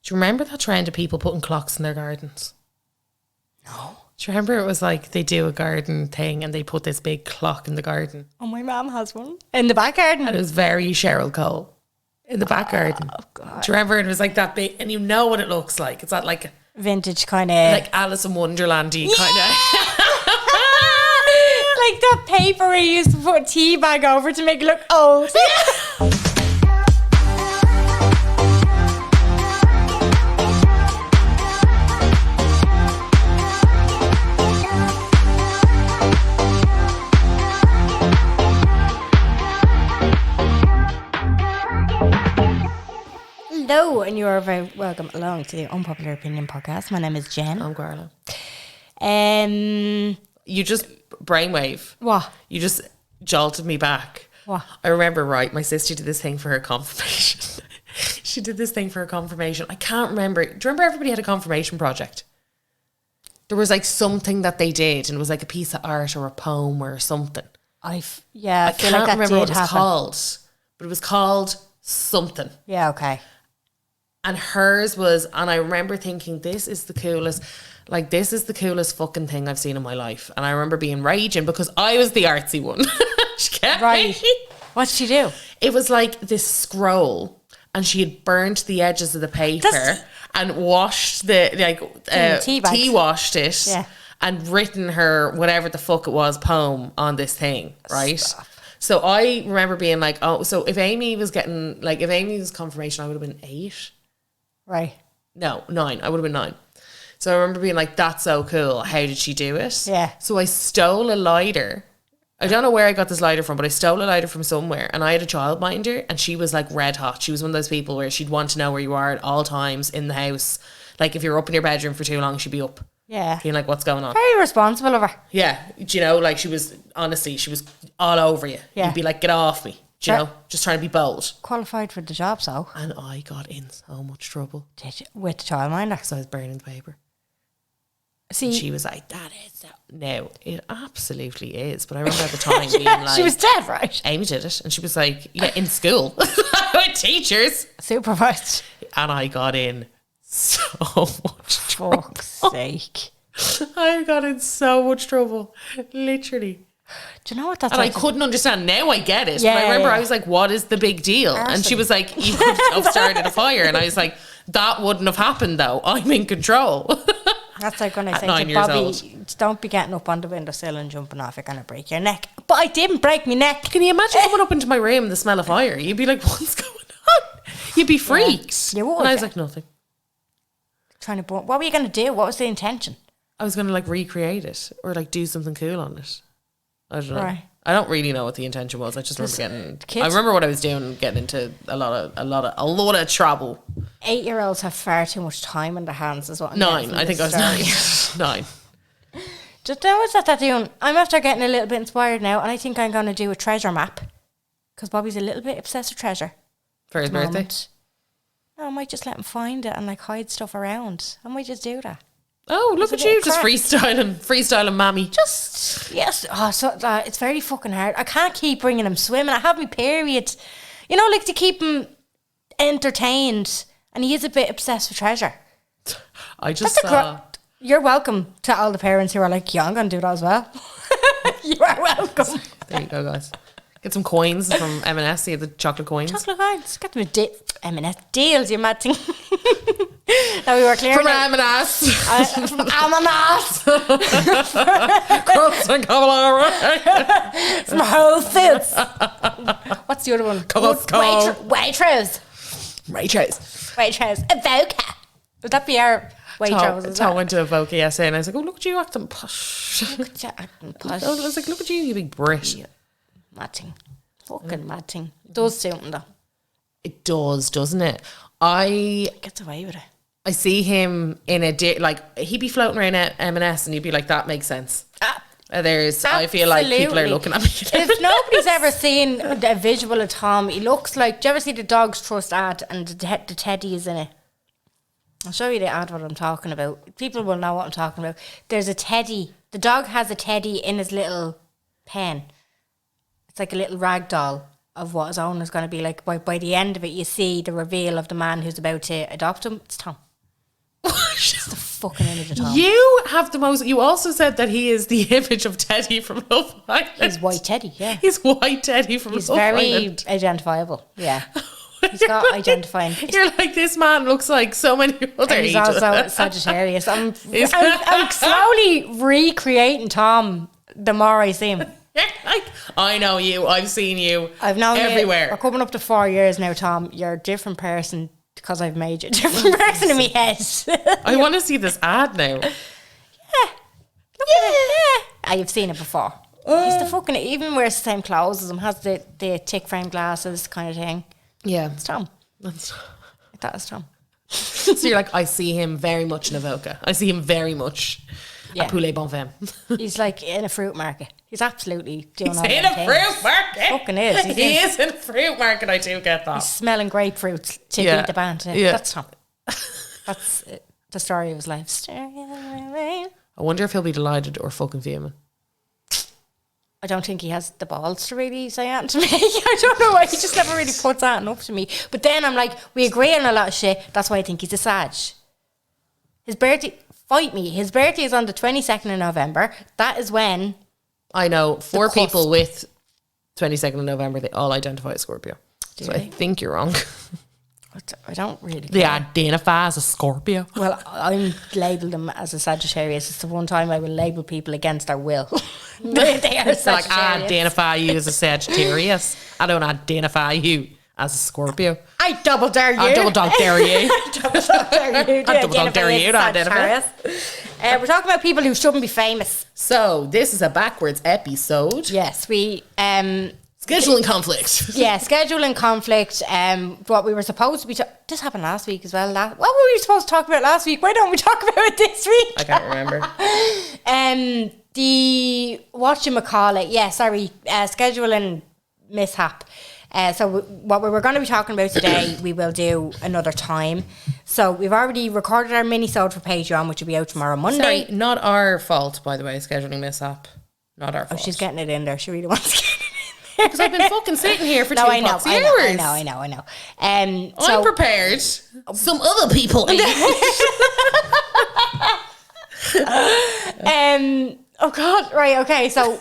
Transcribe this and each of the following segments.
Do you remember that trend of people putting clocks in their gardens? No. Do you remember it was like they do a garden thing and they put this big clock in the garden? Oh, my mum has one. In the back garden? And it was very Cheryl Cole in the back garden. Oh, God. Do you remember? It was like that big, and you know what it looks like. It's that like Vintage kind of. like Alice in Wonderland-y kind of. Like that paper where you used to put a tea bag over to make it look old. Hello, and you are very welcome along to the Unpopular Opinion podcast. My name is Jen. I'm Garla. You just brainwave. What? You just jolted me back. What? I remember, right, my sister did this thing for her confirmation. She did this thing for her confirmation. I can't remember. Do you remember everybody had a confirmation project? There was like something that they did, and it was like a piece of art or a poem or something. I feel can't like that remember what did it was happen. called, but it was called something. Yeah, okay. And hers was, and I remember thinking, this is the coolest fucking thing I've seen in my life. And I remember being raging because I was the artsy one. Do you get Right. me? What did she do? It was like this scroll, and she had burnt the edges of the paper and washed tea washed it, Yeah. and written her whatever the fuck it was poem on this thing, right? Stop. So I remember being like, oh, so if Amy was confirmation, I would have been 8. Right. No, 9. I would have been 9. So I remember being like, that's so cool. How did she do it? Yeah. So I stole a lighter. I don't know where I got this lighter from, but I stole a lighter from somewhere, and I had a childminder, and she was like red hot. She was one of those people where she'd want to know where you are at all times in the house. Like if you're up in your bedroom for too long, she'd be up. Yeah. Being like, what's going on? Very responsible of her. Yeah. Do you know, like she was all over you. Yeah. You'd be like, get off me. Do you know? Just trying to be bold. Qualified for the job, so. And I got in so much trouble. Did you? With the childminder. because I was burning the paper. See, And she was like, that is so. No, it absolutely is. But I remember at the time being like, she was dead, right? Amy did it. And she was like, yeah, in school with teachers. Supervised. And I got in so much trouble. Fuck's sake. I got in so much trouble. Literally. Do you know what that's And I like? couldn't understand. Now I get it. Yeah, but I remember yeah. I was like, what is the big deal? And she was like, you could have started a fire. And I was like, that wouldn't have happened though. I'm in control. That's like when I At say 9 to years Bobby, old. don't be getting up on the windowsill and jumping off, you're going to break your neck. But I didn't break my neck. Can you imagine coming up into my room and the smell of fire? You'd be like, what's going on? You'd be freaked. You would, And I was yeah. like, nothing. Trying to burn. What were you going to do? What was the intention? I was going to like recreate it or like do something cool on it. I don't know. Right. I don't really know what the intention was. I just remember kids- I remember what I was doing, getting into a lot of trouble. 8-year-olds have far too much time in their hands, is what I'm 9. getting from I think I this was story. 9. 9. Just now, what's that doing? I'm after getting a little bit inspired now, and I think I'm going to do a treasure map because Bobby's a little bit obsessed with treasure. For his at the birthday. moment. No, I might just let him find it and like hide stuff around. I might just do that. Oh, look at a bit you, of just crack. freestyling, mammy. Just, yes. Oh, so it's very fucking hard. I can't keep bringing him swimming. I have my periods. You know, like to keep him entertained. And he is a bit obsessed with treasure. I just That's a saw. You're welcome to all the parents who are like, yeah, I'm going to do that as well. You are welcome. There you go, guys. Get some coins from M&S. See the chocolate coins. Chocolate cards. Get them a M&S deals, you mad thing. Now we were clear. From now. M&S. From M&S. Cross and cavalry. From Whole Foods. What's the other one? Costco. Waitrose. Rachels. Waitrose. Avoca. Would that be our Waitrose? Tom went to a Vogue essay and I was like, oh, look at you acting posh. I I was like, look at you big Brit. Matting. Fucking matting. Does suit him though. It does, doesn't it? I Gets away with it. see him in like, he'd be floating around at M&S and you'd be like, that makes sense. I feel like people are Absolutely. looking at me. If nobody's ever seen a visual of Tom, he looks like, do you ever see the Dogs Trust ad and the teddy is in it? I'll show you the ad what I'm talking about. People will know what I'm talking about. There's a teddy. The dog has a teddy in his little pen. It's like a little rag doll of what his own is going to be like. By the end of it, you see the reveal of the man who's about to adopt him. It's Tom. It's the fucking image of Tom. You have the most. You also said that he is the image of Teddy from Love Island. He's white Teddy, yeah. He's white Teddy from He's Love very Island. identifiable, yeah. He's got identifying. You're like, this man looks like so many other. And he's angels. also Sagittarius. I'm slowly recreating Tom the more I see him. Like, I know you. I've seen you. I've known everywhere. you. We're coming up to 4 years now, Tom. You're a different person because I've made you a different person in my head. I want to see this ad now. I've seen it before. He's the fucking, even wears the same clothes as him, has the thick frame glasses kind of thing. Yeah. It's Tom. That is Tom. So you're like, I see him very much in Avoca. I see him very much at Poulet Bon Vin. He's like in a fruit market. He's absolutely doing He's all in them a things. fruit market. Fucking is. He is in a fruit market. I do get that. He's smelling grapefruit to Yeah. beat the band. Yeah. That's Tom. That's the story of his life. Story of my life. I wonder if he'll be delighted or fucking fuming. I don't think he has the balls to really say that to me. I don't know why. He just never really puts that up to me. But then I'm like, we agree on a lot of shit. That's why I think he's a Sag. His birthday, fight me. His birthday is on the 22nd of November. That is when. I know 4 cusp. people with 22nd of November, they all identify as Scorpio. So I they? think you're wrong. I don't really. They identify as a Scorpio. Well, I'm labelled them as a Sagittarius. It's the one time I will label people against their will. they are So like, I Sagittarius. identify you as a Sagittarius. I don't identify you as a Scorpio. I double dare you. I double dog dare you. double dare you. I double dog dare you to identify. We're talking about people who shouldn't be famous. So this is a backwards episode. Yes, we Scheduling conflict. yeah, scheduling conflict. What we were supposed to be this happened last week as well. What were we supposed to talk about last week? Why don't we talk about it this week? I can't remember. The whatchamacallit, scheduling mishap. So what we were going to be talking about today, we will do another time. So we've already recorded our mini-sode for Patreon, which will be out tomorrow Monday. Sorry, not our fault, by the way, scheduling mishap. Not our fault. Oh, she's getting it in there. She really wants to get it in there. Because I've been fucking sitting here for 2 I know, poxy I hours. know. I'm prepared. Some other people ain't. Oh God! Right, okay. So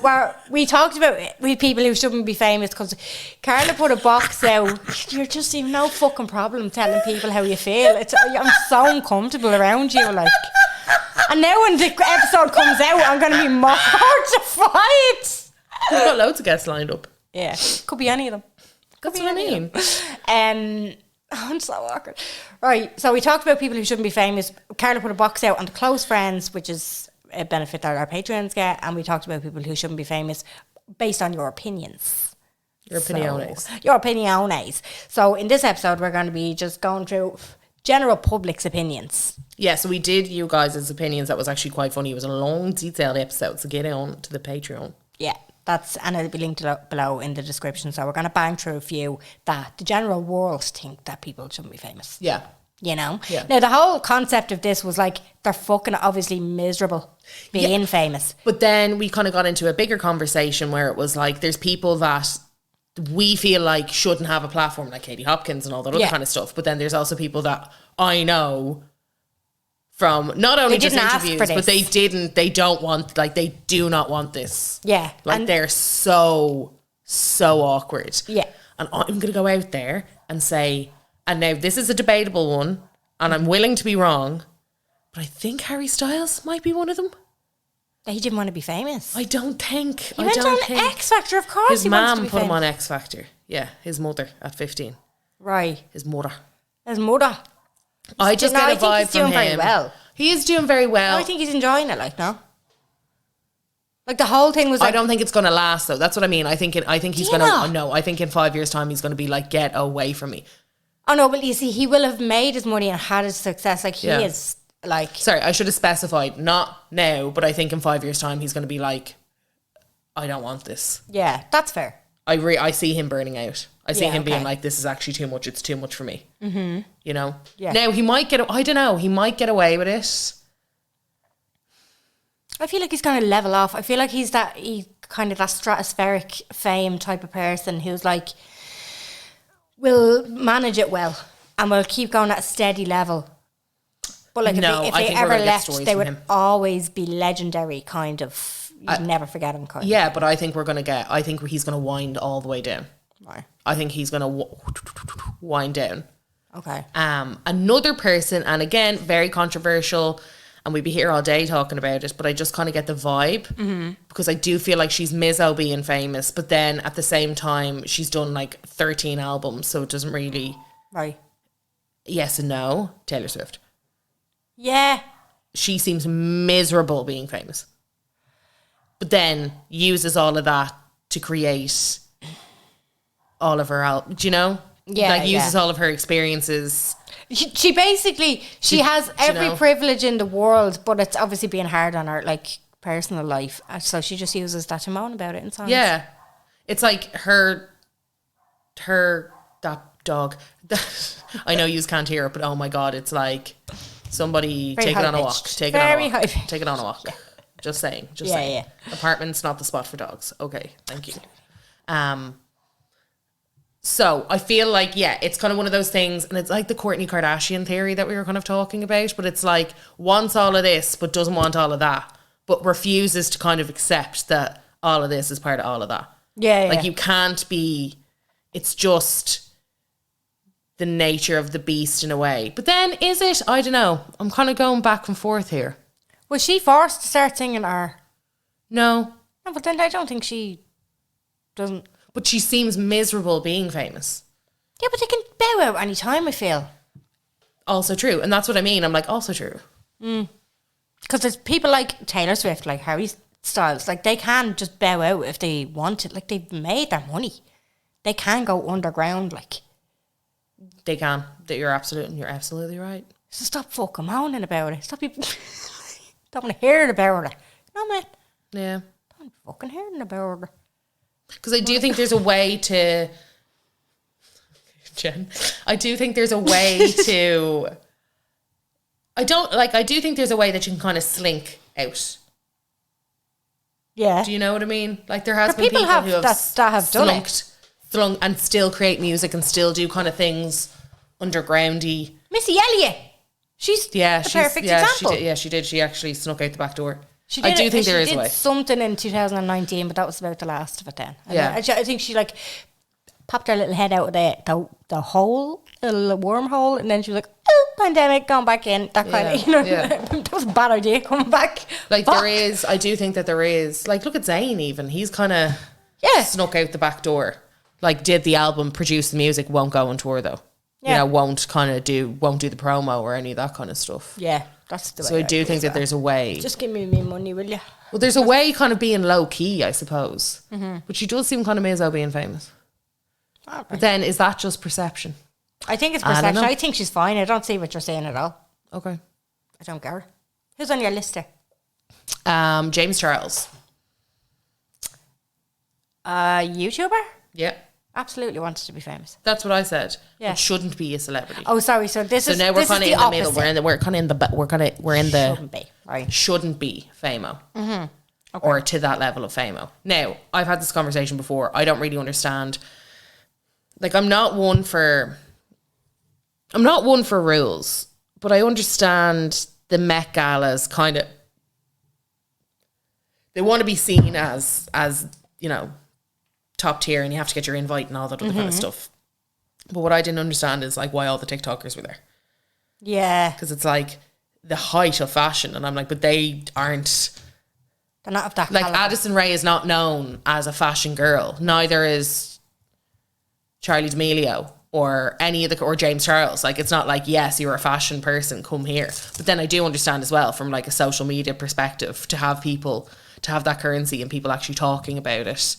we talked about with people who shouldn't be famous because Carla put a box out. You're just you've no fucking problem telling people how you feel. I'm so uncomfortable around you, like. And now when the episode comes out, I'm going to be mortified. We've got loads of guests lined up. Yeah, could be any of them. That's what I mean. I'm so awkward. Right, so we talked about people who shouldn't be famous. Carla put a box out on the close friends, which is a benefit that our patrons get, and we talked about people who shouldn't be famous based on your opinions. Your opiniones. Your opiniones. So in this episode, we're going to be just going through general public's opinions. Yeah, so we did you guys' opinions. That was actually quite funny. It was a long, detailed episode, so get on to the Patreon. Yeah, and it'll be linked below in the description. So we're going to bang through a few that the general world think that people shouldn't be famous. Yeah. You know? Yeah. Now, the whole concept of this was like, they're fucking obviously miserable being famous. But then we kind of got into a bigger conversation where it was like, there's people that we feel like shouldn't have a platform, like Katie Hopkins and all that other kind of stuff. But then there's also people that I know from not only just interviews, but they don't want, like, they do not want this. Yeah. Like, and they're so awkward. Yeah. And I'm going to go out there and say, and now this is a debatable one, and I'm willing to be wrong, but I think Harry Styles might be one of them. he didn't want to be famous. I don't think. He went on X Factor, of course. His he wants to mum be put him famous. on X Factor. Yeah, his mother at 15. Right. His mother. His mother. I just get a vibe I think he's doing from him. very well. He is doing very well. I think he's enjoying it, like, no? Like, the whole thing was like... I don't think it's going to last, though. That's what I mean. I think he's going not? to... No, I think in 5 years' time, he's going to be like, get away from me. Oh, no, but you see, he will have made his money and had his success. Like, he is, like... Sorry, I should have specified. Not now, but I think in 5 years' time, he's going to be like, I don't want this. Yeah, that's fair. I see him burning out. I see him being okay. like, this is actually too much. It's too much for me. Mm-hmm. You know? Yeah. Now, he might get... I don't know. He might get away with it. I feel like he's going to level off. I feel like he's kind of that stratospheric fame type of person who's like, will manage it well and will keep going at a steady level. But like No, if I they think we're ever gonna get left, stories they from would him. always be legendary kind of, you'd never forget them kind Yeah, but I think he's going to wind all the way down. of. Right. I think he's going to wind down. Okay. Another person, and again, very controversial, and we'd be here all day talking about it, but I just kind of get the vibe because I do feel like she's Mizzo being famous, but then at the same time, she's done like 13 albums, so it doesn't really, Right. yes and no. Taylor Swift. Yeah. She seems miserable being famous, but then uses all of that to create all of her albums, do you know? Yeah, Like uses yeah. all of her experiences. She basically, she has every know. privilege in the world, but it's obviously being hard on her, like, personal life. So she just uses that to moan about it in songs. Yeah. It's like that dog. I know you can't hear it, but oh my God, it's like somebody Very take it on a walk. high-pitched. Take it on a Very walk. high-pitched. Take it on a walk. Just saying. Just Yeah, saying. yeah. Apartment's not the spot for dogs. Okay, thank you. So I feel like, yeah, it's kind of one of those things, and it's like the Kourtney Kardashian theory that we were kind of talking about, but it's like wants all of this, but doesn't want all of that, but refuses to kind of accept that all of this is part of all of that. Yeah, Like yeah. you can't be, it's just the nature of the beast in a way. But then is it? I don't know. I'm kind of going back and forth here. Was she forced to start singing or? No, No, but then I don't think she doesn't. but she seems miserable being famous. Yeah, but they can bow out any time, I feel. Also true. And that's what I mean. I'm like, also true. Because there's people like Taylor Swift, like Harry Styles, like they can just bow out if they want it. Like they've made their money. They can go underground, like. They can. You're absolutely right. So stop fucking moaning about it. Stop people. Don't want to hear about it. No, man. Yeah. Don't fucking hearing about it. Because I do think there's a way to, Jen, I do think there's a way to, I do think there's a way that you can kind of slink out. Yeah. Do you know what I mean? Like there has But been people people have who have that have done it. slunk and still create music and still do kind of things undergroundy. Missy Elliott. She's Yeah, the she's perfect yeah, example. she did. She actually snuck out the back door. She I did do it- think there she is a did way. something in 2019, but that was about the last of it then. Yeah. I think she like popped her little head out of the hole, the little wormhole, and then she was like, oh, pandemic, going back in. That kind of, Yeah. that was a bad idea coming back. Like Fuck. I do think that there is, like look at Zayn even. He's kind of Yeah. snuck out the back door. Like did the album, produced the music, won't go on tour though. Yeah. You know, won't do the promo or any of that kind of stuff. Yeah, that's the way. So I do think as that well. there's a way. Just give me money, will you? Well, there's a way kind of being low key, I suppose. Mm-hmm. But she does seem kind of Mizzo being famous. But then is that just perception? I think it's I don't perception. know. I think she's fine. I don't see what you're saying at all. Okay. I don't care. Who's on your list there? James Charles. YouTuber? Yeah. Absolutely wants to be famous. That's what I said. Yeah. But shouldn't be a celebrity. Oh, sorry. So this So is now we're this kind of is in the the middle. opposite. We're in the Shouldn't be. Right. shouldn't be famo. Or to that level of famo. Now, I've had this conversation before. I don't really understand. Like, I'm not one for rules, but I understand the Met Galas kind of, they want to be seen as, you know, top tier and you have to get your invite and all that other kind of stuff. But what I didn't understand is like why all the TikTokers were there. Yeah. Because it's like the height of fashion. And I'm like, but they aren't. They're not of that Like caliber. Addison Rae is not known as a fashion girl. Neither is Charlie D'Amelio or any of or James Charles. Like it's not like, yes, you're a fashion person, come here. But then I do understand as well from like a social media perspective to have people, to have that currency and people actually talking about it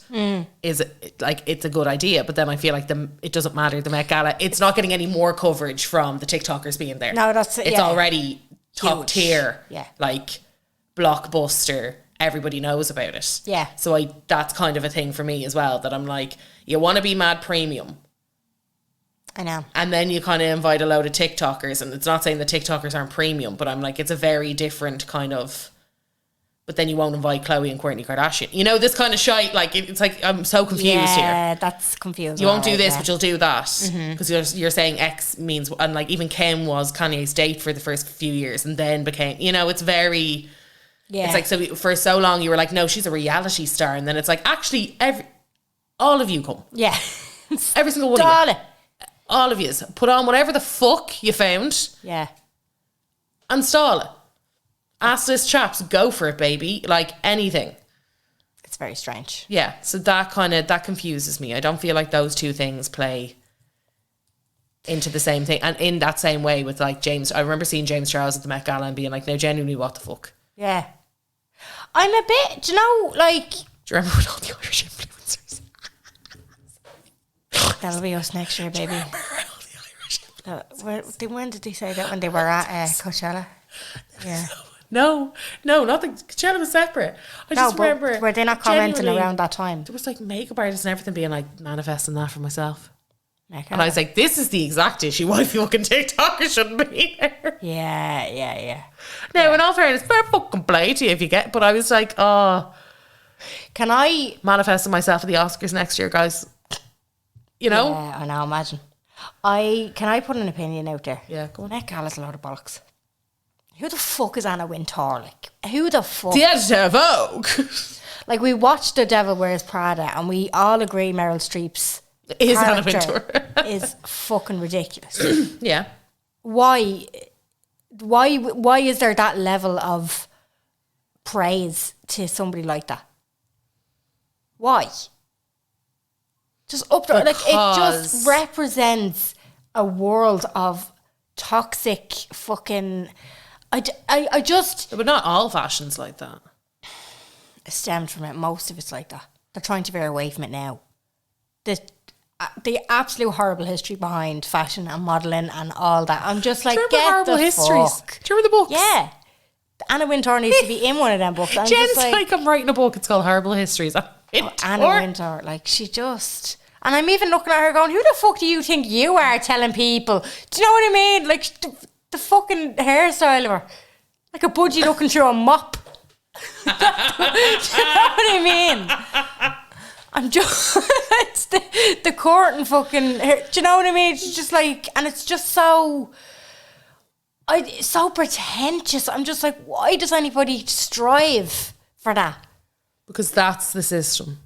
is like, it's a good idea. But then I feel like it doesn't matter. The Met Gala, it's not getting any more coverage from the TikTokers being there. No, it's already top Huge. tier. Yeah. Like blockbuster. Everybody knows about it. Yeah. So that's kind of a thing for me as well, that I'm like, you want to be mad premium. I know. And then you kind of invite a load of TikTokers, and it's not saying the TikTokers aren't premium, but I'm like, it's a very different kind of but then you won't invite Khloe and Kourtney Kardashian. You know, this kind of shite, like, it's like, I'm so confused here. Yeah, that's confusing. You won't do this, but you'll do that. Because you're saying X means, and like even Kim was Kanye's date for the first few years and then became, you know, it's very, it's like, so for so long you were like, no, she's a reality star. And then it's like, actually, all of you come. Yeah. Every single one of you. All of you. Put on whatever the fuck you found. Yeah. And stall it. Ask this chaps, go for it, baby. Like anything. It's very strange. Yeah. So that confuses me. I don't feel like those two things play into the same thing. And in that same way with like James, I remember seeing James Charles at the Met Gala and being like, no, genuinely, what the fuck? Yeah. I'm a bit, do you know, like... Do you remember with all the Irish influencers? That'll be us next year, baby. When did they say that? When they were at Coachella? Yeah. No, not the Coachella was separate. I just remember. Were they not commenting around that time? There was like makeup artists and everything being like manifesting that for myself. Okay. And I was like, this is the exact issue why fucking TikTokers shouldn't be there. Yeah. Now, in all fairness, fair fucking play to you if you get, but I was like, oh. Can I... Manifesting myself at the Oscars next year, guys. You know? Yeah, I know, imagine. Can I put an opinion out there? Yeah, go on. Met Gala's a load of bollocks. Who the fuck is Anna Wintour? Like, who the fuck? The editor of Vogue. Like, we watched The Devil Wears Prada and we all agree Meryl Streep's is Anna Wintour is fucking ridiculous. Yeah. Why is there that level of praise to somebody like that? Why? Just up there, like, it just represents a world of toxic fucking... I just... But not all fashion's like that. It stemmed from it. Most of it's like that. They're trying to veer away from it now. The absolute horrible history behind fashion and modelling and all that. I'm just like, get horrible the histories. fuck. Do you remember the books? Yeah. Anna Wintour needs to be in one of them books. I'm Jen's just like, I'm writing a book. It's called Horrible Histories. Anna Wintour, like, she just... And I'm even looking at her going, who the fuck do you think you are telling people? Do you know what I mean? Like, the fucking hairstyle of her. Like a budgie looking through a mop. Do you know what I mean? I'm just... it's the court and fucking... Do you know what I mean? It's just like... And it's just so... It's so pretentious. I'm just like, why does anybody strive for that? Because that's the system.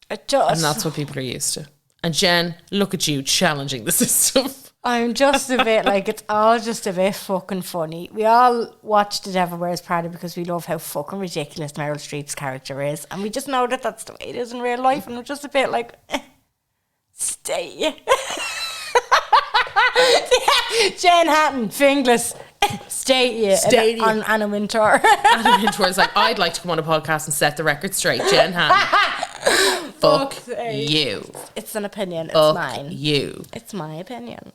And that's what people are used to. And Jen, look at you challenging the system. I'm just a bit like, it's all just a bit fucking funny. We all watch The Devil Wears Prada because we love how fucking ridiculous Meryl Streep's character is. And we just know that that's the way it is in real life. And we're just a bit like, stay. Jen Hatton, Finglas, stay on Anna Wintour. Anna Wintour is like, I'd like to come on a podcast and set the record straight. Jen Hatton. Fuck you. It's an opinion. It's Fuck mine. You. It's my opinion.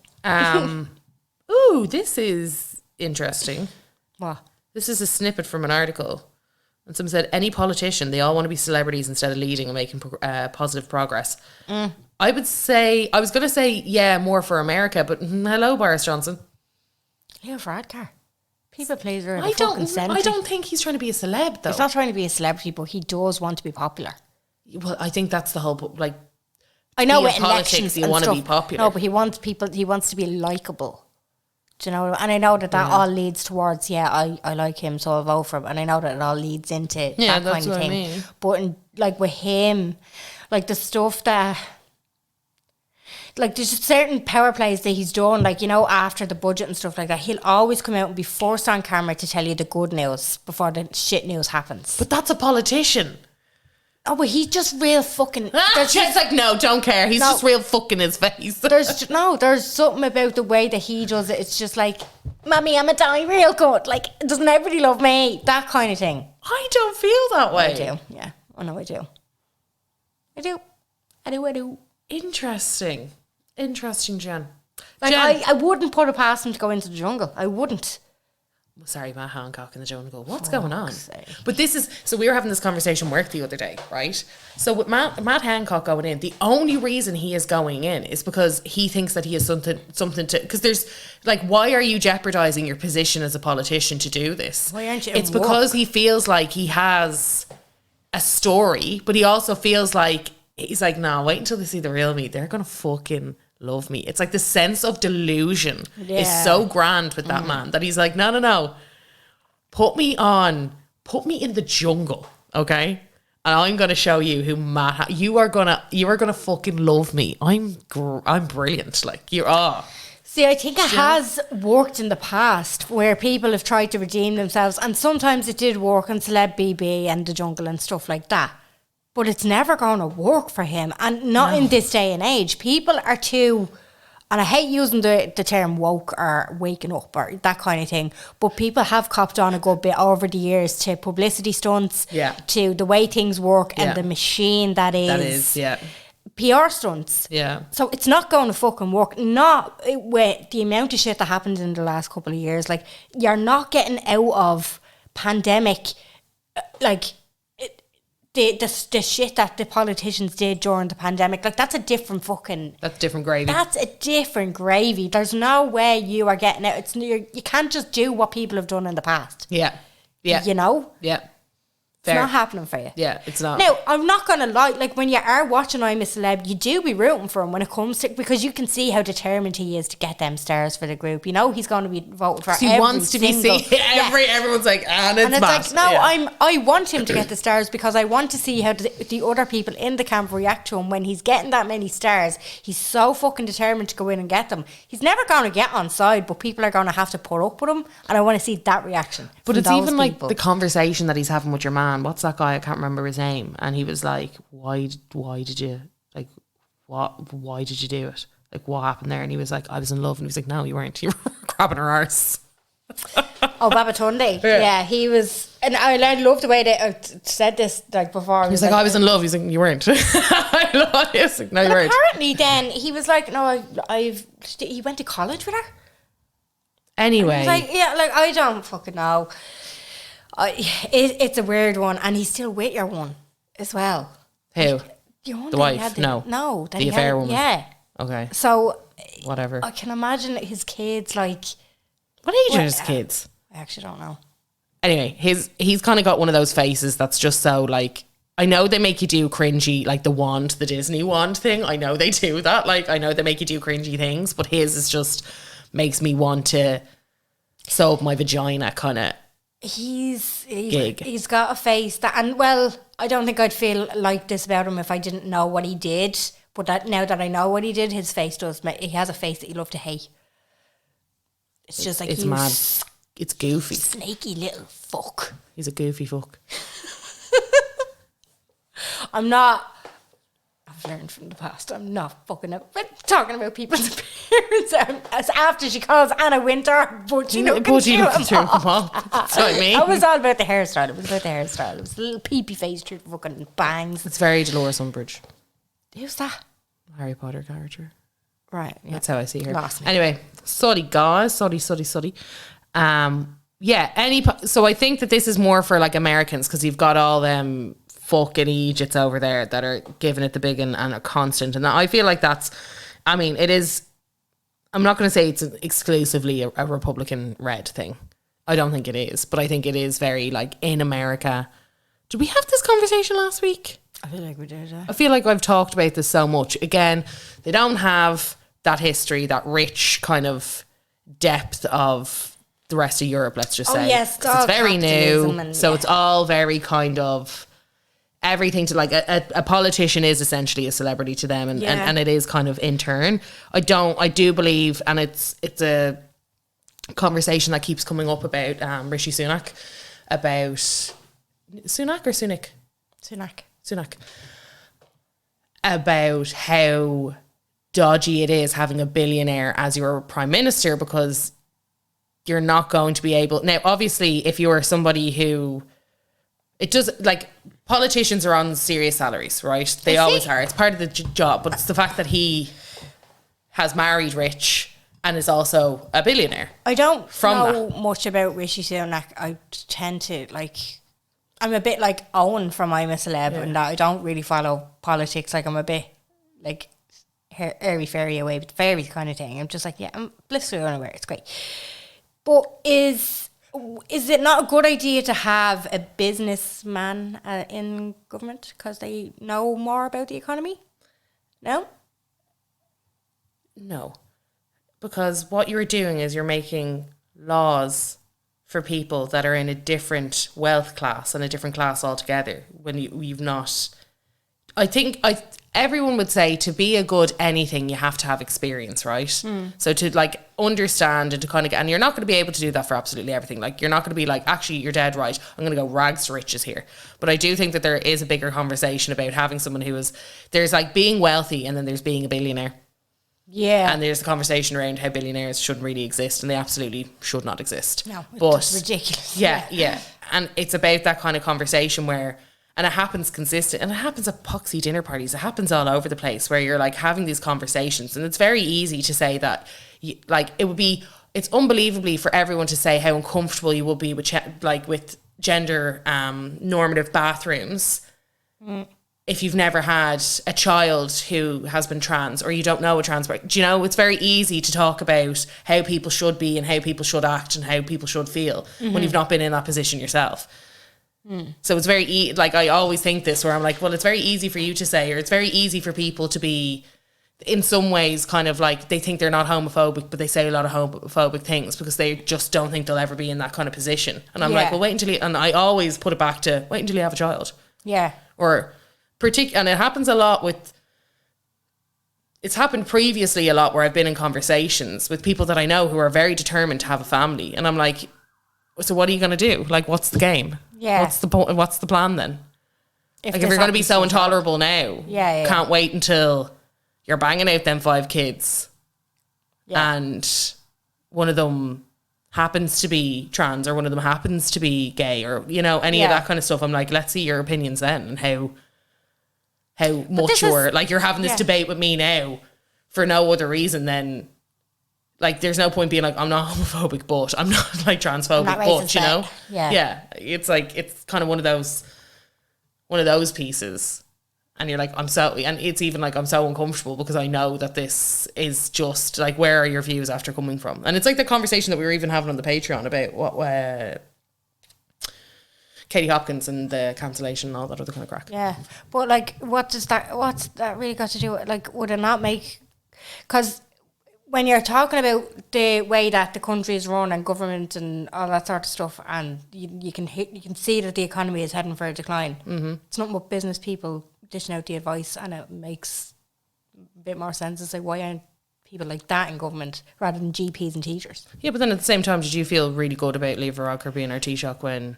Ooh, this is interesting. What? This is a snippet from an article. And someone said, any politician, they all want to be celebrities instead of leading and making positive progress. I would say, I was going to say, yeah, more for America, but hello, Boris Johnson. Leo Varadkar. People pleaser. I don't think he's trying to be a celeb, though. He's not trying to be a celebrity, but he does want to be popular. Well, I think that's the whole, like, I know in in politics elections you and want to stuff. be popular. No, but he wants to be likeable. Do you know? And I know that all leads towards, I like him, so I'll vote for him. And I know that it all leads into that kind of thing. I mean. But like with him, like the stuff that, like there's just certain power plays that he's done, like, you know, after the budget and stuff like that, he'll always come out and be forced on camera to tell you the good news before the shit news happens. But that's a politician. Oh, but he's just real fucking... Jen's like, no, don't care. He's just real fucking his face. There's something about the way that he does it. It's just like, Mommy, I'm a die real good. Like, doesn't everybody love me? That kind of thing. I don't feel that way. I do, yeah. I know I do. I do. Interesting, Jen. Like, I wouldn't put it past him to go into the jungle. I wouldn't. Sorry, Matt Hancock in the jungle. What's going on? sake. But this is, so we were having this conversation at work the other day, right? So with Matt Hancock going in, the only reason he is going in is because he thinks that he has something to, because there's like, why are you jeopardizing your position as a politician to do this? Why aren't you It's in because work? he feels like he has a story, but he also feels like, he's like, no, wait until they see the real me. They're going to fucking love me. It's like the sense of delusion is so grand with that man that he's like, no. Put me in the jungle, okay? And I'm gonna show you who Matt. You are gonna fucking love me. I'm brilliant. Like you're. See, I think it has worked in the past where people have tried to redeem themselves, and sometimes it did work on Celeb BB and the jungle and stuff like that. But it's never going to work for him, and not in this day and age. People are too, and I hate using the term woke or waking up or that kind of thing, but people have copped on a good bit over the years to publicity stunts, to the way things work and the machine that is PR stunts. Yeah. So it's not going to fucking work. Not with the amount of shit that happened in the last couple of years. Like, you're not getting out of pandemic, like, the shit that the politicians did during the pandemic, like that's different gravy. That's a different gravy. There's no way you are getting out. You can't just do what people have done in the past. Yeah. You know? Yeah. Fair. It's not happening for you. Yeah, it's not. Now, I'm not going to lie, like when you are watching I'm a Celeb, you do be rooting for him when it comes to, because you can see how determined he is to get them stars for the group. You know, he's going to be voted for he every wants to single, be seen. Everyone's like, and it's like, no, I want him to get the stars because I want to see how the other people in the camp react to him when he's getting that many stars. He's so fucking determined to go in and get them. He's never going to get on side, but people are going to have to put up with him, and I want to see that reaction. But it's even people. like the conversation that he's having with your man. What's that guy? I can't remember his name, and he was like, why did you, like, why did you do it, like what happened there? And he was like, I was in love. And he was like, no, you weren't, you were grabbing her arse. Oh, Babatunde. Yeah, he was, and I love the way they said this like before. He was like, I was in love. He's like, you weren't. I love it. Like, no, you weren't. Apparently then he was like, no, he went to college with her anyway. Like, yeah, like I don't fucking know. It's a weird one, and he's still with your one as well. Who? The wife? No. The affair woman? Yeah. Okay. So, whatever. I can imagine his kids, like... What age are his kids? I actually don't know. Anyway, he's kind of got one of those faces that's just so, like... I know they make you do cringy, like the Disney wand thing. I know they do that. Like, I know they make you do cringy things, but his is just... makes me want to sew up my vagina, kind of... He's got a face that, and well, I don't think I'd feel like this about him if I didn't know what he did. But that now that I know what he did, his face he has a face that you love to hate. It's just like it's mad. It's goofy. Snaky little fuck. He's a goofy fuck. I've learned from the past. I'm not fucking talking about people's appearance as after she calls Anna Winter, but you know, That's what I mean. It was all about the hairstyle. It was a little peepee face through the fucking bangs. It's very Dolores Umbridge. Who's that? Harry Potter character. Right. Yeah. That's how I see her. Lost me. Anyway, sorry guys. Sorry. Yeah, so I think that this is more for like Americans, because you've got all them fucking Egypts over there that are giving it the big and are constant, and I feel like that's, I mean, it is, I'm not going to say it's exclusively a Republican red thing. I don't think it is, but I think it is very like in America. Did we have this conversation last week? I feel like we did. I feel like I've talked about this so much. Again, they don't have that history, that rich kind of depth of the rest of Europe, let's just say. Yes, it's very new, so it's all very kind of everything to like a politician is essentially a celebrity to them, and it is kind of in turn. I do believe, and it's a conversation that keeps coming up about Rishi Sunak, about Sunak about how dodgy it is having a billionaire as your prime minister, because you're not going to be able, now obviously if you're somebody who, it does, like, politicians are on serious salaries, right? They always are. It's part of the job, but it's the fact that he has married rich and is also a billionaire. I don't From know much about Rishi Sunak. I tend to I'm a bit like Owen from I'm a Celeb, and that I don't really follow politics. Like I'm a bit like airy fairy away with the fairies kind of thing. I'm just like, yeah, I'm blissfully unaware. It's great. But is it not a good idea to have a businessman in government because they know more about the economy? No? No. Because what you're doing is you're making laws for people that are in a different wealth class and a different class altogether when you've not... I think everyone would say to be a good anything, you have to have experience, right? So to like understand and to kind of get, and you're not going to be able to do that for absolutely everything. Like you're not going to be like, actually, you're dead right. I'm going to go rags to riches here. But I do think that there is a bigger conversation about having someone who is, there's like being wealthy and then there's being a billionaire. Yeah. And there's a conversation around how billionaires shouldn't really exist and they absolutely should not exist. No, but it's ridiculous. Yeah. And it's about that kind of conversation where, and it happens consistent, and it happens at poxy dinner parties. It happens all over the place where you're like having these conversations, and it's very easy to say that, it's unbelievably for everyone to say how uncomfortable you will be with with gender normative bathrooms. If you've never had a child who has been trans or you don't know a trans person. Do you know, it's very easy to talk about how people should be and how people should act and how people should feel when you've not been in that position yourself. So it's very I always think this where I'm like, well, it's very easy for you to say, or it's very easy for people to be in some ways kind of like they think they're not homophobic, but they say a lot of homophobic things because they just don't think they'll ever be in that kind of position. And I'm like, well, wait until you, and I always put it back to wait until you have a child. Yeah. Or and it happens a lot it's happened previously a lot where I've been in conversations with people that I know who are very determined to have a family. And I'm like, so what are you going to do? Like, what's the game? Yeah. What's the plan then? If you're going to be so intolerable now, can't wait until you're banging out them 5 kids and one of them happens to be trans or one of them happens to be gay or, any of that kind of stuff. I'm like, let's see your opinions then and how much you're having this debate with me now for no other reason than like there's no point being like I'm not homophobic but I'm not like transphobic but it's like it's kind of one of those pieces and you're like and it's even like I'm so uncomfortable because I know that this is just like where are your views after coming from, and it's like the conversation that we were even having on the Patreon about what Katie Hopkins and the cancellation and all that other kind of crack. Yeah, but like, what's that really got to do with, like, would it not make, because when you're talking about the way that the country is run and government and all that sort of stuff, and you can see that the economy is heading for a decline. It's not what business people dishing out the advice, and it makes a bit more sense. It's like, why aren't people like that in government rather than GPs and teachers? Yeah, but then at the same time, did you feel really good about Leave Varadkar being our Taoiseach when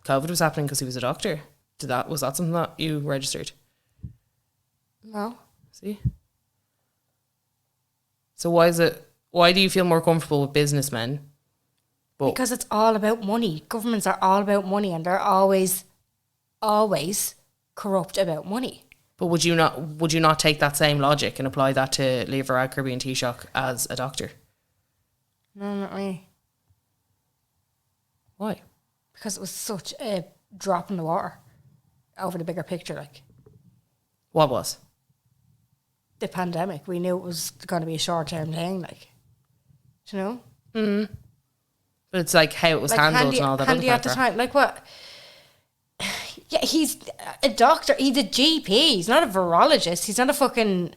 COVID was happening because he was a doctor? Was that something that you registered? No. See? So why do you feel more comfortable with businessmen? Because it's all about money. Governments are all about money, and they're always corrupt about money. But would you not take that same logic and apply that to Leave Varadkar being Taoiseach as a doctor? No, not really. Why? Because it was such a drop in the water over the bigger picture. Like, what was? The pandemic. We knew it was going to be a short-term thing, like, do you know? Mm. But it's like how it was handled and all that. Handy at the time. Like, what? Yeah, he's a doctor. He's a GP. He's not a virologist. He's not a fucking...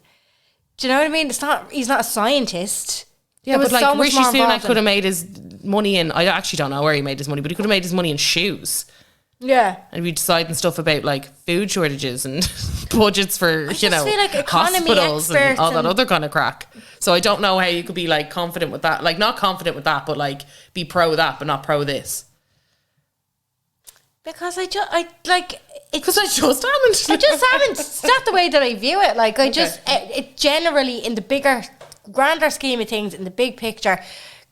Do you know what I mean? He's not a scientist. Yeah, but like Rishi Sunak could have made his money in... I actually don't know where he made his money, but he could have made his money in shoes. Yeah. And we'd deciding stuff about like food shortages and budgets for, like hospitals and all that other kind of crack. So I don't know how you could be like confident with that. Like not confident with that, but like be pro that, but not pro this. Because I just haven't. I just haven't. It's not the way that I view it. Like it generally in the bigger, grander scheme of things, in the big picture,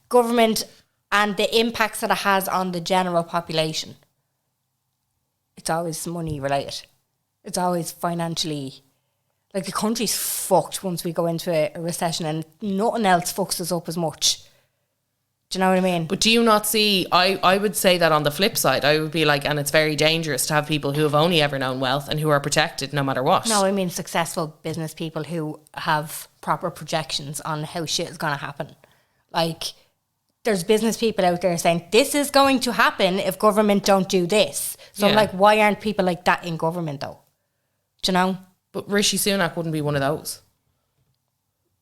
government and the impacts that it has on the general population. It's always money related. It's always financially, Like, the country's fucked once we go into a recession, and nothing else fucks us up as much. Do you know what I mean? But do you not see, I would say that on the flip side, I would be like, and it's very dangerous to have people who have only ever known wealth and who are protected no matter what. No, I mean successful business people who have proper projections on how shit is going to happen. Like, there's business people out there saying, this is going to happen if government don't do this. So I'm like, why aren't people like that in government though? Do you know? But Rishi Sunak wouldn't be one of those.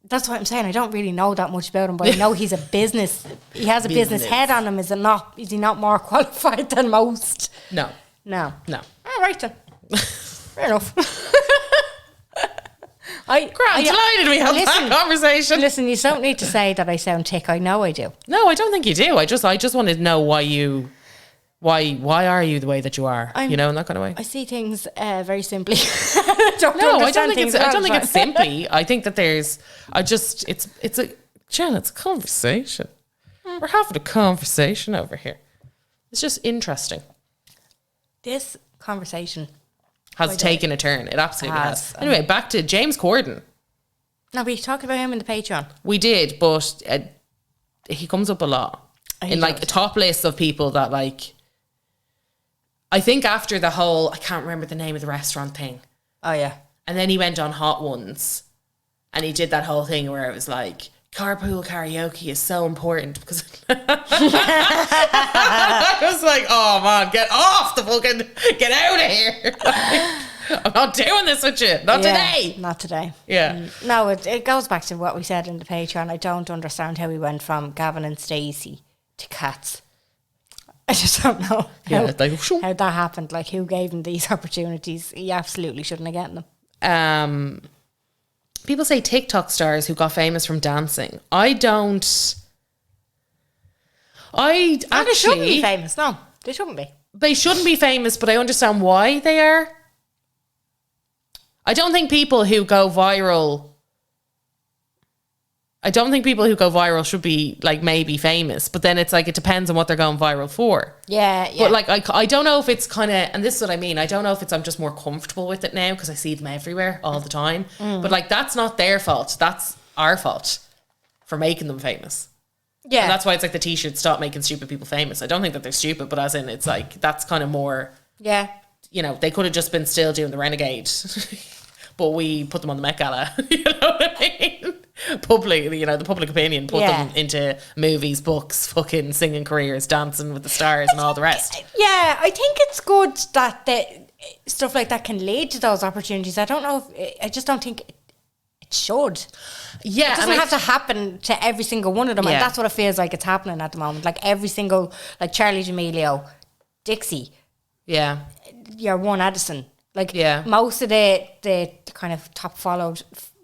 That's what I'm saying. I don't really know that much about him, but I know he's a business. He has a business head on him. Is he not more qualified than most? No. No. All right then. Fair enough. Delighted we had that conversation. Listen, you don't need to say that I sound tick. I know I do. No, I don't think you do. I just wanted to know why are you the way that you are? In that kind of way. I see things very simply. I don't think it's simply. I think that it's a conversation. We're having a conversation over here. It's just interesting. This conversation has taken a turn. It absolutely has. Anyway, back to James Corden. No, we talked about him in the Patreon. We did, but he comes up a lot in like a top list of people that like. I think after the whole, I can't remember the name of the restaurant thing. Oh yeah, and then he went on Hot Ones, and he did that whole thing where it was like carpool karaoke is so important because I was like, oh man, get off the fucking, get out of here. I'm not doing this with you. Not today. Not today. Yeah. No, it goes back to what we said in the Patreon. I don't understand how we went from Gavin and Stacey to Cats. I just don't know how that happened. Like, who gave him these opportunities? He absolutely shouldn't have gotten them. People say TikTok stars who got famous from dancing. They shouldn't be famous. No, they shouldn't be. They shouldn't be famous, but I understand why they are. I don't think people who go viral should be like maybe famous, but then it's like it depends on what they're going viral for. Yeah. But like I don't know if it's kind of, and this is what I mean, I don't know if it's I'm just more comfortable with it now because I see them everywhere all the time. But like that's not their fault. That's our fault for making them famous. Yeah. And that's why it's like the t-shirt stop making stupid people famous. I don't think that they're stupid, but as in it's like that's kind of more. Yeah. They could have just been still doing the Renegade, but we put them on the Met Gala. You know what I mean? The public opinion put them into movies, books, fucking singing careers, dancing with the stars and all the rest. Yeah, I think it's good that stuff like that can lead to those opportunities. I don't know I just don't think it should. Yeah. It doesn't have to happen to every single one of them. And that's what it feels like it's happening at the moment. Like every single, like Charlie D'Amelio, Dixie. Yeah. Your one Edison. Like most of the kind of top followed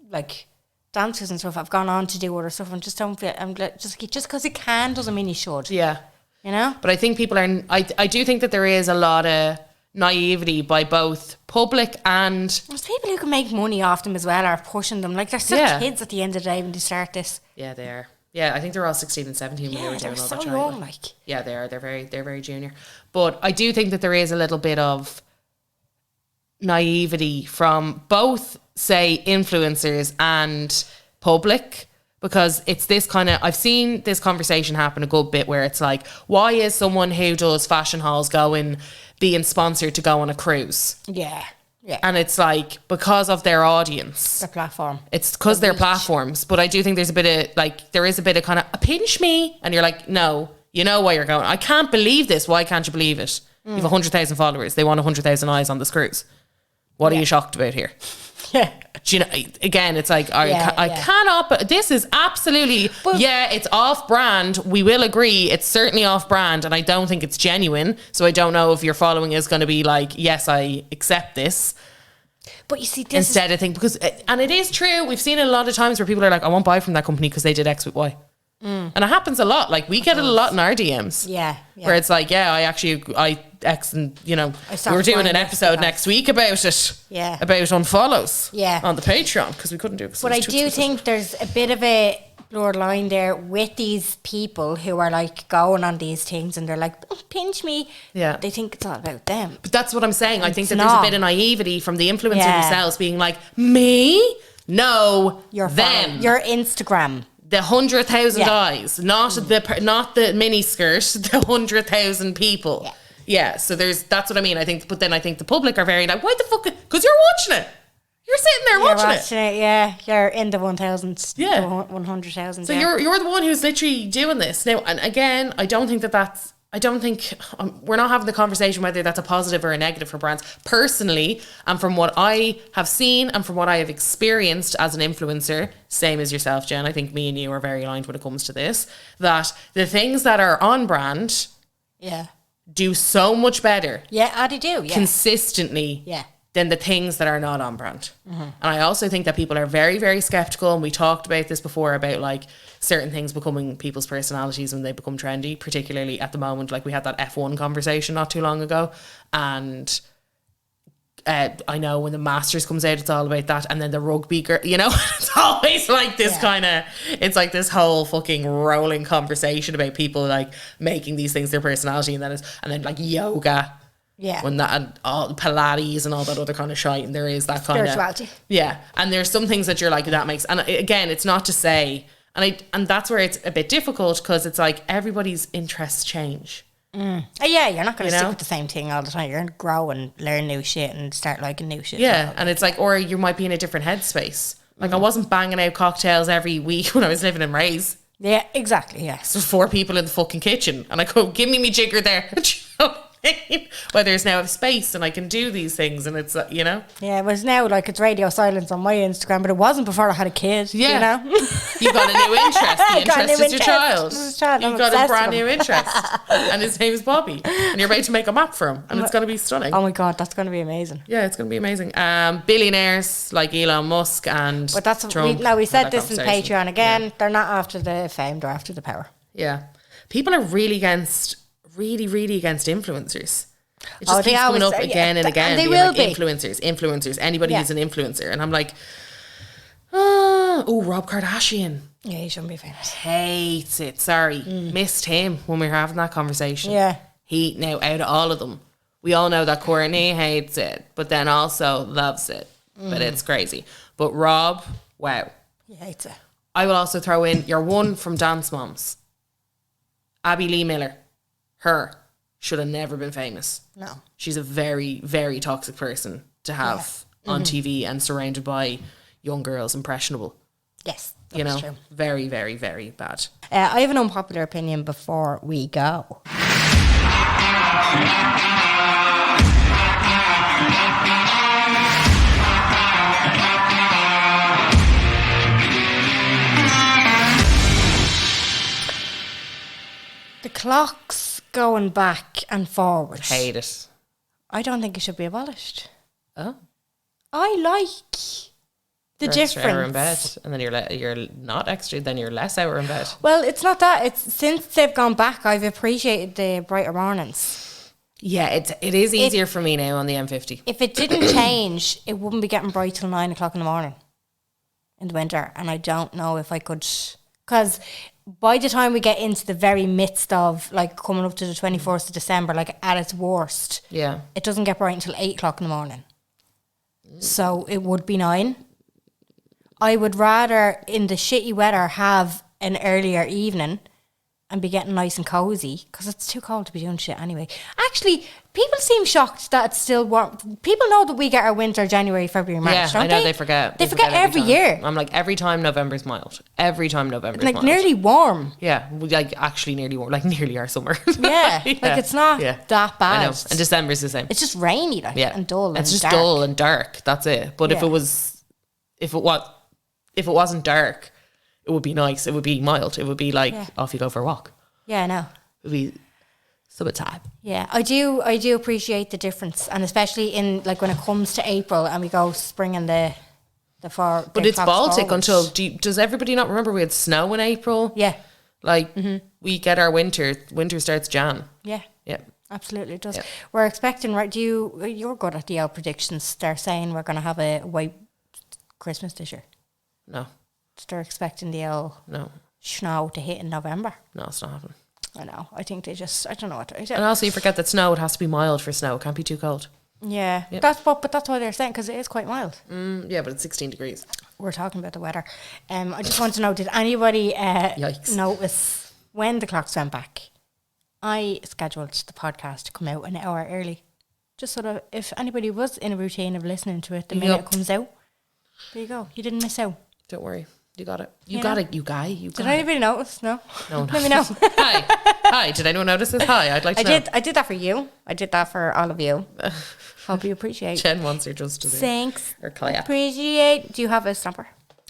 like dancers and stuff have gone on to do other stuff and just don't feel, just because it can doesn't mean you should. Yeah. You know? But I think people are, I do think that there is a lot of naivety by both public and... There's people who can make money off them as well are pushing them. Like they're still kids at the end of the day when they start this. Yeah, they are. Yeah, I think they're all 16 and 17 when they were doing all that. Yeah, they're so young, like. Yeah, they are. They're very junior. But I do think that there is a little bit of naivety from both, say, influencers and public, because it's this kind of, I've seen this conversation happen a good bit where it's like, why is someone who does fashion hauls being sponsored to go on a cruise? Yeah. And it's like, because of their audience. Their platform. It's because they're platforms. But I do think there is a bit of kind of, pinch me. And you're like, no, you know why you're going. I can't believe this. Why can't you believe it? You have 100,000 followers. They want 100,000 eyes on this cruise. What are you shocked about here? Yeah. Do you know, again, it's like, I cannot, but this is absolutely, it's off brand. We will agree. It's certainly off brand. And I don't think it's genuine. So I don't know if your following is going to be like, yes, I accept this. But you see, this instead, I think, because, and it is true. We've seen it a lot of times where people are like, I won't buy from that company because they did X with Y. And it happens a lot. Like we get it a lot in our DMs. Yeah. Where it's like, I X and, we're doing an episode next week about it. Yeah. About unfollows. Yeah. On the Patreon because we couldn't do it. But I do think there's a bit of a blurred line there with these people who are like going on these things and they're like, "Oh, pinch me." Yeah. They think it's all about them. But that's what I'm saying. I think that It's there's a not. bit of naivety from the influencer Yeah. themselves being like, me? No, Your them. your Instagram. The 100,000 Yeah. eyes, not the mini skirt, the 100,000 people. Yeah. So that's what I mean. I think, but then I think the public are very like, why the fuck? Because you're watching it. You're sitting there You're watching it. Yeah, you're in the 1,000s. Yeah. the 100,000. So you're the one who's literally doing this now. And again, I don't think we're not having the conversation whether that's a positive or a negative for brands. Personally, and from what I have seen and from what I have experienced as an influencer, same as yourself, Jen, I think me and you are very aligned when it comes to this, that the things that are on brand Yeah. do so much better Yeah, they do. Yeah. consistently Yeah. than the things that are not on brand. And I also think that people are very, very skeptical, and we talked about this before about like certain things becoming people's personalities when they become trendy, particularly at the moment. Like we had that F1 conversation not too long ago, and I know when the Masters comes out, it's all about that, and then the rugby girl, it's always like this it's like this whole fucking rolling conversation about people like making these things their personality, and then like yoga. Yeah. When that and all Pilates and all that other kind of shite, and there is that kind Spirituality. of and there's some things that you're like that makes, and again, it's not to say, and that's where it's a bit difficult because it's like everybody's interests change. Oh, yeah, you're not going to You stick know? with the same thing all the time. You're going to grow and learn new shit and start liking new shit. Yeah, and it's like, or you might be in a different headspace. Like I wasn't banging out cocktails every week when I was living in Rays. Yeah, exactly. Yes. There's 4 people in the fucking kitchen, and I go, give me jigger there. Do you know what I mean? Where there's now a space and I can do these things, and it's Yeah, it was now like it's radio silence on my Instagram, but it wasn't before I had a kid. Yeah. You know? You've got a new interest. The I got a interest new is your interest. child. It's his child. I'm You've got a obsessed brand with new him. interest, and his name's Bobby, and you're about to make a map for him, and it's going to be stunning. Oh my God, that's going to be amazing. Yeah, it's going to be amazing. Billionaires like Elon Musk and But that's Trump. we had said that this in conversation. Patreon again. They're not after the fame; they're after the power. Yeah, people are really against influencers. It just they keeps coming always up say- again and yeah, again. and they being will like, be. influencers. Anybody Yeah. who's an influencer, and I'm like, Rob Kardashian. Yeah, he shouldn't be famous. Hates it. Sorry. Missed him when we were having that conversation. Yeah. He, now out of all of them, we all know that Courtney hates it, but then also loves it. But it's crazy. But Rob, wow. He hates it. I will also throw in your one from Dance Moms. Abby Lee Miller. Her should have never been famous. No. She's a very, very toxic person to have on TV and surrounded by young girls, impressionable. Yes, You that's know, true. very, very, very bad. I have an unpopular opinion before we go. The clock's going back and forward. Hate it. I don't think it should be abolished. Oh. I like the You're extra hour in bed, difference. and then you're not extra, then you're less hour in bed. Well, it's not that. It's since they've gone back, I've appreciated the brighter mornings. Yeah, it is easier for me now on the M50. If it didn't change, it wouldn't be getting bright till 9 o'clock in the morning in the winter. And I don't know if I could, because by the time we get into the very midst of like coming up to the 21st of December, like at its worst, Yeah. it doesn't get bright until 8 o'clock in the morning. So it would be 9. I would rather in the shitty weather have an earlier evening and be getting nice and cozy because it's too cold to be doing shit anyway. Actually, people seem shocked that it's still warm. People know that we get our winter January, February, March, Yeah, don't I know they? they forget. They forget every time. year. I'm like, every time November's mild. Every time November's Like mild. nearly warm. Yeah, we like actually nearly warm, like nearly our summer. Yeah, like it's not that bad. I know, and December's the same. It's just rainy, like, Yeah, and dull. It's and just dark. dull and dark. That's it. But if Yeah. it wasn't dark, it would be nice. It would be mild. It would be like off you go for a walk. Yeah, I know. It would be summertime. Yeah, I do appreciate the difference, and especially in like when it comes to April and we go spring and the far. But it's Baltic until. Does everybody not remember we had snow in April? Yeah, Like we get our winter. Winter starts Jan. yeah, Yeah. absolutely it does. Yeah. We're expecting, right? You're good at the predictions. They're saying we're going to have a white Christmas this year. No. they're expecting the old No, snow to hit in November. no, it's not happening. I know. I think they just, I don't know what. And also, you forget that snow, it has to be mild for snow. It can't be too cold. Yeah, Yep. but that's why they're saying, because it is quite mild. Yeah, but it's 16 degrees. We're talking about the weather. I just want to know, did anybody Yikes. notice when the clocks went back? I scheduled the podcast to come out an hour early, just so that if anybody was in a routine of listening to it the minute it comes out, there you go. You didn't miss out. Don't worry. You got it. You You got know? it, you guy. You Did got it. anybody notice? No. No, Let me know. Hi. Hi. Did anyone notice this? Hi. I'd like to know. I did that for you. I did that for all of you. Hope you appreciate. Jen wants her just to do. Thanks. Or clap. Appreciate. Do you have a stumper?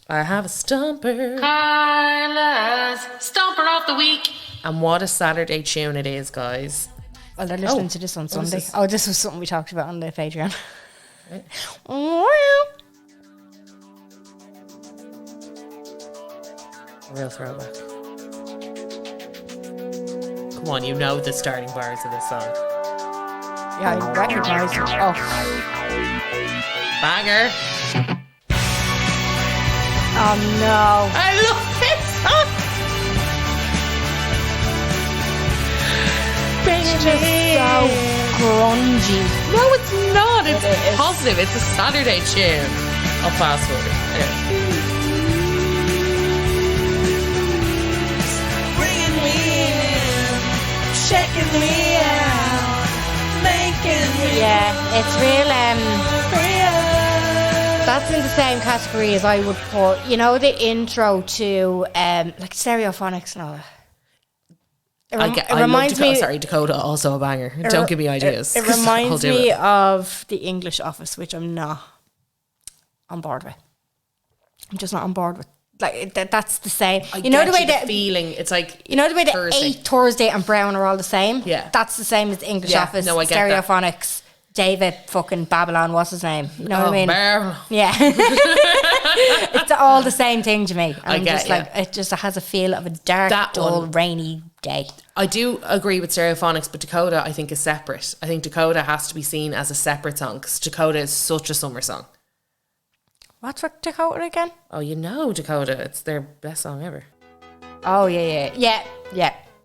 I have a stumper. Carla's Stomper of the Week. And what a Saturday tune it is, guys. Well, they're listening to this on what is Sunday. this? Oh, this was something we talked about on the Patreon. Right. A real throwback. Come on, you know the starting bars of this song. Yeah, I recognise it. Oh, Banger. oh no. I love this song. It's just so grungy. No, it's not. It's It is. positive. It's a Saturday tune. I'll fast forward. Anyway. Bringing me in, checking me out, making me Yeah, it's real. real. That's in the same category as I would put, you know, the intro to like Stereophonics and all that. I reminds love Dakota. me. Sorry, Dakota, also a banger. Don't give me ideas. It 'cause I'll reminds do me it. of the English Office, which I'm not on board with. I'm just not on board with. Like that's the same. I You know get the way the that feeling. It's like you know the way that Thursday. Thursday and Brown are all the same. Yeah. That's the same as the English Yeah, Office. no, I get that. Stereophonics. David fucking Babylon. What's his name? You know what I mean? Bear. Yeah. It's all the same thing to me. I I'm get just ya. like, it just has a feel of a dark, That dull, one. rainy day. I do agree with Stereophonics, but Dakota, I think, is separate. I think Dakota has to be seen as a separate song because Dakota is such a summer song. What's with Dakota again? Oh, you know Dakota. It's their best song ever. Oh, yeah.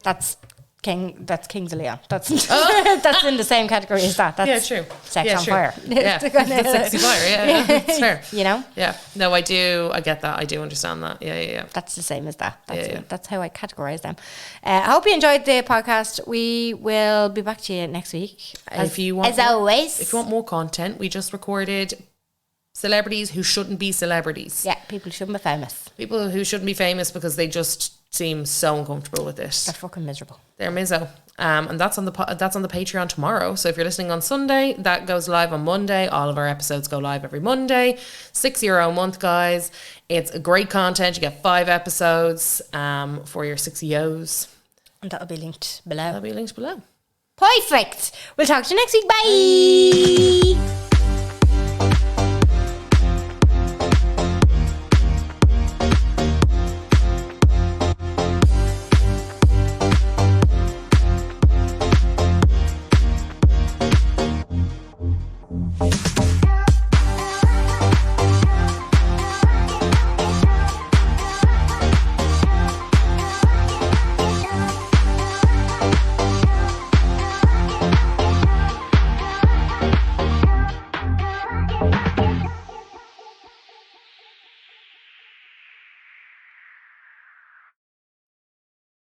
That's Kings of Leon. That's that's in the same category as that. That's Yeah, true. Sex Yeah, on true. Fire. Yeah, that's sexy fire. Yeah, it's fair. You know? Yeah, no, I do. I get that. I do understand that. Yeah. That's the same as that. Yeah. That's how I categorize them. I hope you enjoyed the podcast. We will be back to you next week. If you want as more- always. If you want more content, we just recorded celebrities who shouldn't be celebrities. Yeah, people shouldn't be famous. People who shouldn't be famous because they just seem so uncomfortable with it. They're fucking miserable. They're Mizzo. And that's on the Patreon tomorrow. So if you're listening on Sunday, that goes live on Monday. All of our episodes go live every Monday. €6 a month, guys. It's a great content. You get 5 episodes for your €6. And that'll be linked below. That'll be linked below. Perfect. We'll talk to you next week. Bye.